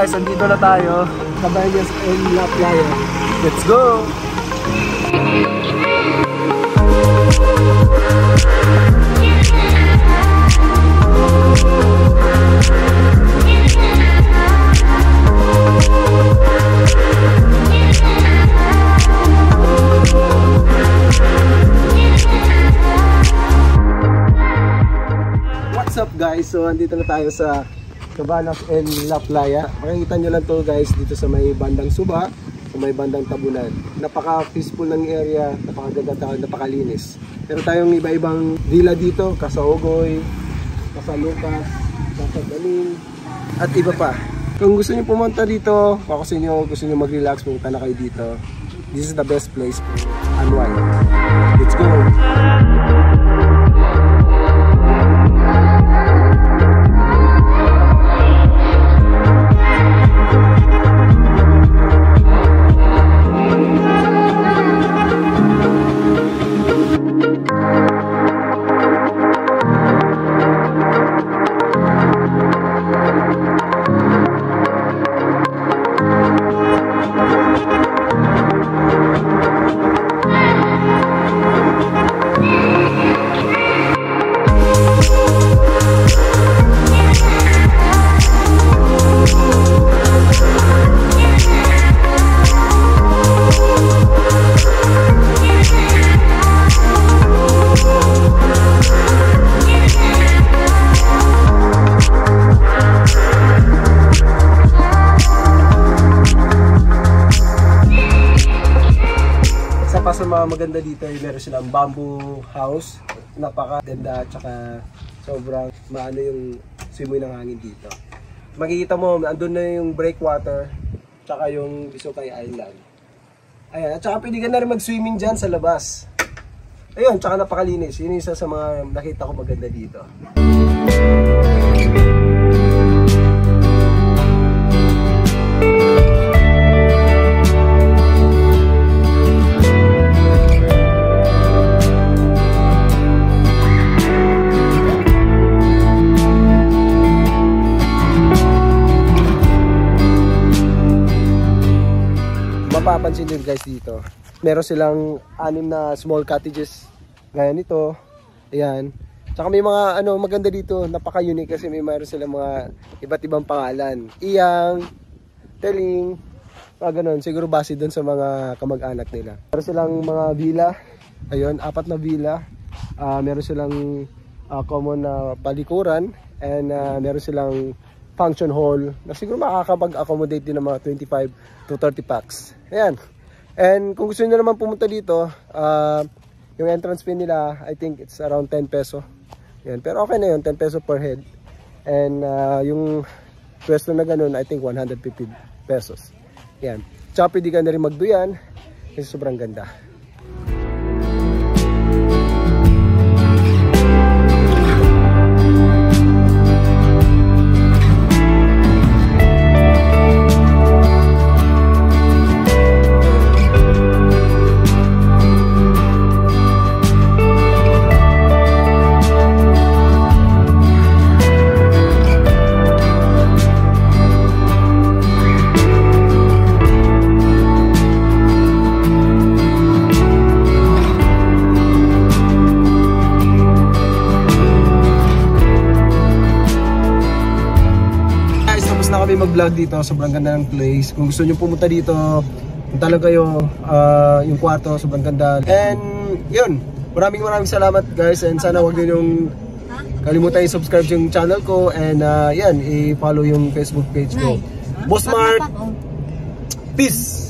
guys, andito na tayo. Cabañas en La Playa. Let's go! What's up guys? So andito na tayo sa Cabañas en La Playa. Makikita nyo lang to guys dito sa may bandang Suba, sa may bandang Tabunan. Napaka-peaceful ng area, napakaganda, napakalinis. Pero tayong iba-ibang villa dito, Casaogoy, Casalucas, Casadalin, at iba pa. Kung gusto nyo pumunta dito, baka gusto nyo mag-relax, pumunta na kayo dito. This is the best place to unwind. Let's go! Sa mga maganda dito ay meron silang bamboo house, napakaganda at saka sobrang maano yung simoy ng hangin dito. Makikita mo andun na yung breakwater tsaka yung Bisukay Island. Ayan, at saka pwede ka na rin mag-swimming dyan sa labas. Ayun, tsaka napakalinis. Yun yung isa sa mga nakita ko maganda dito. Mapapansin nyo guys dito, meron silang 6 na small cottages gaya nito. Ayan, tsaka may mga maganda dito, napaka-unique kasi meron silang mga iba't ibang pangalan, Iyang, Teling, mga ganun, siguro base dun sa mga kamag-anak nila. Meron silang mga villa, ayun, 4 na villa. Meron silang common na palikuran, and meron silang function hall na siguro makakapag-accommodate din ng mga 25 to 30 packs. Ayan. And kung gusto niyo naman pumunta dito, yung entrance fee nila, I think it's around 10 peso. Ayan. Pero okay na yun, 10 peso per head. And yung pwesto na ganun, I think 150 pesos. Ayan. Tsaka pwede ka na rin magduyan kasi sobrang ganda. Kami mag-vlog dito, sobrang ganda ng place. Kung gusto nyo pumunta dito, punta lang kayo. Yung kwarto, sobrang ganda. And yun, maraming salamat guys, and sana wag nyo yung kalimutan i-subscribe yung channel ko, and yan, i-follow yung Facebook page ko. Boss Mart, peace!